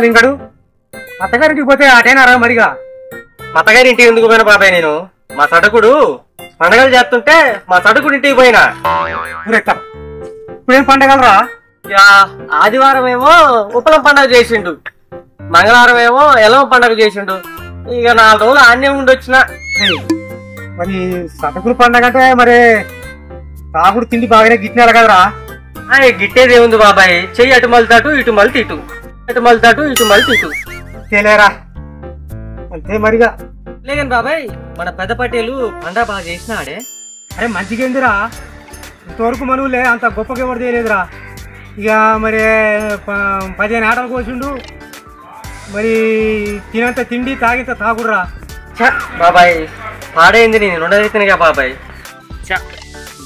లింగడు అత్తగారింటికి పోతే అటేనారా మరిగా? అత్తగారి ఇంటికి ఎందుకు పోయినా బాబాయ్? నేను మా సడకుడు పండగలు చేస్తుంటే మా సడకుడు ఇంటికి పోయినా. ఇప్పుడేం పండగలరా? ఆదివారం ఏమో ఉప్పలం పండగ చేసిండు, మంగళవారం ఏమో ఎలవ పండగ చేసిండు. ఇక 4 రోజులు ఆన్యం ఉండి వచ్చిన. మరి సడకుడు పండగ అంటే మరి తాగుడు తిండి బాగానే గిట్టినారు కదరా? గిట్టేది ఏముంది బాబాయ్, చెయ్యి అటు మలుతాటు ఇటు మలితి ఇటు, అటు మలుతాటు ఇటు మలితి ఇటు. తెలియరా అంతే మరిగా. లేదని బాబాయ్ మన పెద్ద పటేలు పండగ బాగా చేసినాడే. అరే మంచిగేందిరా, ఇంతవరకు మనవులే అంత గొప్పగా ఎవరు చేయలేదురా. ఇక మరి 15 ఆటలు కోసిండు, మరి తినంత తిండి తాగింత తాగుడురా. బాబాయ్ పాడైంది, నేను 2 అవుతున్నాయిగా బాబాయ్.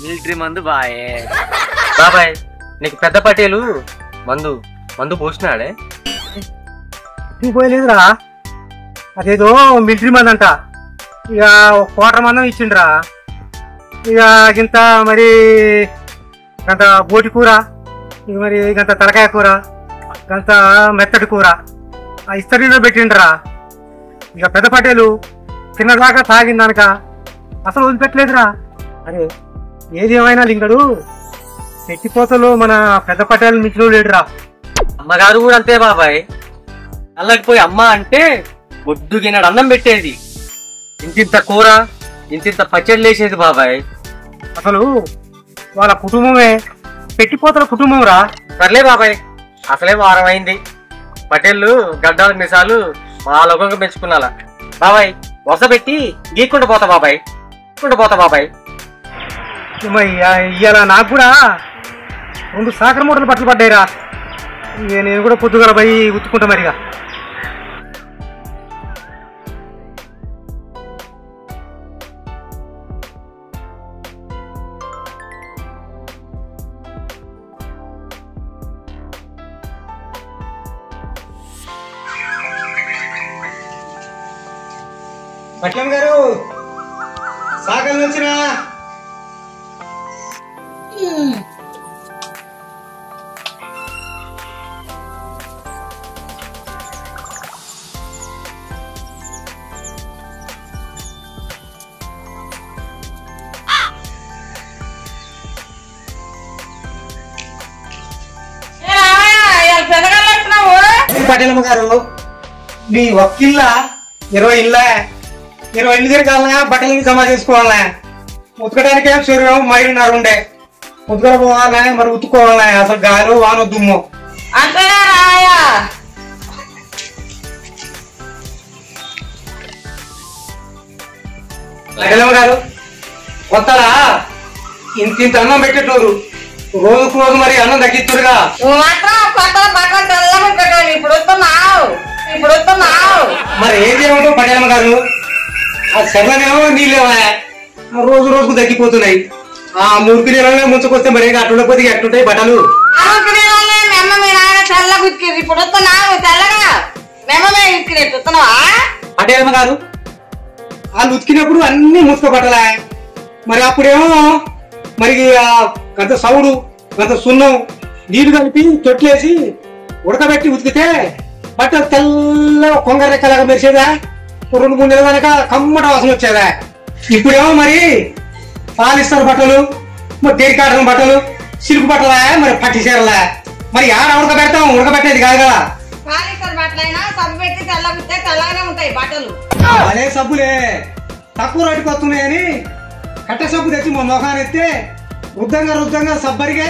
మిలిటరీ మందు బాయే. బాబాయ్ నీకు పెద్ద పటేలు మందు మందు పోసినాడే? పోయలేదురా, అదేదో మిలిటరీ మంది అంట. ఇక 1/4 మందం ఇచ్చిండ్రా. ఇక ఇంత మరి గంత బోటి కూర, ఇక మరి గంత తలకాయ కూర, గంత మెత్తటి కూర ఆ ఇస్తరీలో పెట్టిండ్రా. ఇక పెద్ద పటేలు తిన్నదాకా తాగిందనక అసలు వదిలిపెట్టలేదురా. అరే ఏది ఏమైనా లింగడు పెట్టిపోతలు మన పెద్ద పటేలు మించిన లేడురా. అమ్మగారు కూడా అంతే బాబాయ్, అల్లకి పోయి అమ్మ అంటే ఒడ్డుగినాడు అన్నం పెట్టేది, ఇంతింత కూర ఇంతింత పచ్చడి లేసేది బాబాయ్. అసలు వాళ్ళ కుటుంబమే పెట్టిపోతల కుటుంబం రా. సర్లే బాబాయ్, అసలే వారం అయింది, పటేళ్ళు గడ్డాలు మిసాలు మా లోకంగా పెంచుకున్నా బాబాయ్. వస పెట్టి గీక్కుంటూ పోతా బాబాయ్, పోతా బాబాయ్. ఇవాళ నాకు కూడా 2 సాకర మూటలు బట్టలు పడ్డాయిరా. ఇక నేను కూడా పొద్దుగల పోయి ఉతుక్కుంటా మరిగా. పట్లం గారు సాకల నుంచినా పటేలమ్మ గారు మీ ఒక్కిళ్ళ 20 ఇళ్ళు తిరగాలనా, బట్టలకి జమ చేసుకోవాలనా, ఉతకడానికే శరీరం మైలున్నర ఉండే, ఉతకలు పోవాలనే మరి ఉతుక్కోవాలనా. అసలు గాలి వాన దుమ్ము పటేలమ్మ గారు కొత్తలా ఇంత అన్నం పెట్టేటోరు, రోజుకు రోజు మరి అన్నం తగ్గిస్తురుగా. మరి ఏం చేయమంటావు పటేలమ్మ గారు? ఆ సెగనేమో నీళ్ళేవా రోజు రోజుకు తగ్గిపోతున్నాయి. ఆ మురికి నీళ్ళనే ముంచుకొస్తే మరి అట్లుండకపోతే ఎట్లుంటాయి బట్టలు? పటేలమ్మ గారు వాళ్ళు ఉతికినప్పుడు అన్ని ముసుక బట్టలే, మరి అప్పుడేమో మరి గంత సౌడు గంత సున్నం నీళ్లు కలిపి తొట్లేసి ఉడకబెట్టి ఉతికితే బట్టలు తెల్ల కొంగ రెక్కలాగా మెరిసేదా, 2-3 నెలల కనుక కమ్మట వాసన వచ్చేదా. ఇప్పుడేమో మరి పాలిస్తారు బట్టలు, మరి దేనికాటం బట్టలు, సిల్క్ బట్టలా, మరి పట్టి చీరలా, మరి ఆడ ఉడకబెడతాం, ఉడకబెట్టేది కాదు కదా. అదే సబ్బులే తక్కువ రేటుకి వస్తున్నాయని కట్టె సబ్బు తెచ్చి మా మొఖాన్ని ఎత్తే రుద్దంగా సబ్బరిగే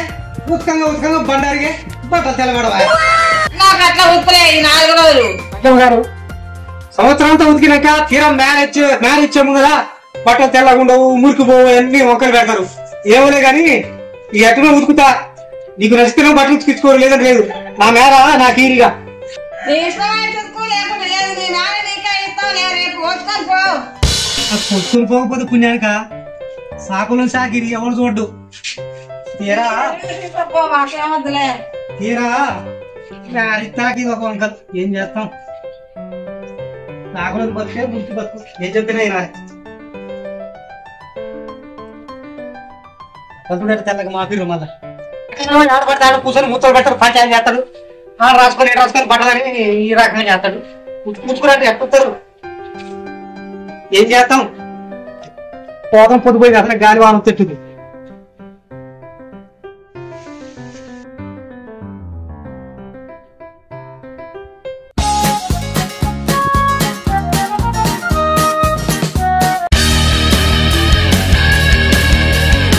ఉతకంగా బండారిగే బట్టలు తెల్లబడవా. గారు సంవత్సరంతో ఉతికినాక తీరం మ్యారేజ్ కదా బట్టలు తెల్లగా ఉండవు, మురికి పోవు, అన్ని మొక్కలు పెడతారు. ఏమోలే గాని ఈ ఎట్టుగా ఉతుకుతా, నీకు నచ్చితే బట్టలు ఉతికించుకోరు, లేదని లేదు. నా మేర నాకు ఈరిగా కొట్టుకుని పోకపోతే పుణ్యానిక సాకులు సాకిరి ఎవరు చూడ్డు. తీరా ఇస్తాకి ఒక వంకలు ఏం చేస్తాం నాకు బతుకే గుర్తు బతుకు ఏం చెప్పినా పంతుడు తెల్లగా మాపిరు మళ్ళా ఆడపడితే ఆడ కూర్చొని ముత్తలు పెట్టారు పంచాయతీ చేస్తాడు రాసుకొని పడ్డదని ఈ రకంగా చేస్తాడు ముచ్చుకున్నట్టు ఎట్టుతారు ఏం చేస్తాం పోదాం పొద్దుపోయింది అసలు గాలి వాన తిట్టుంది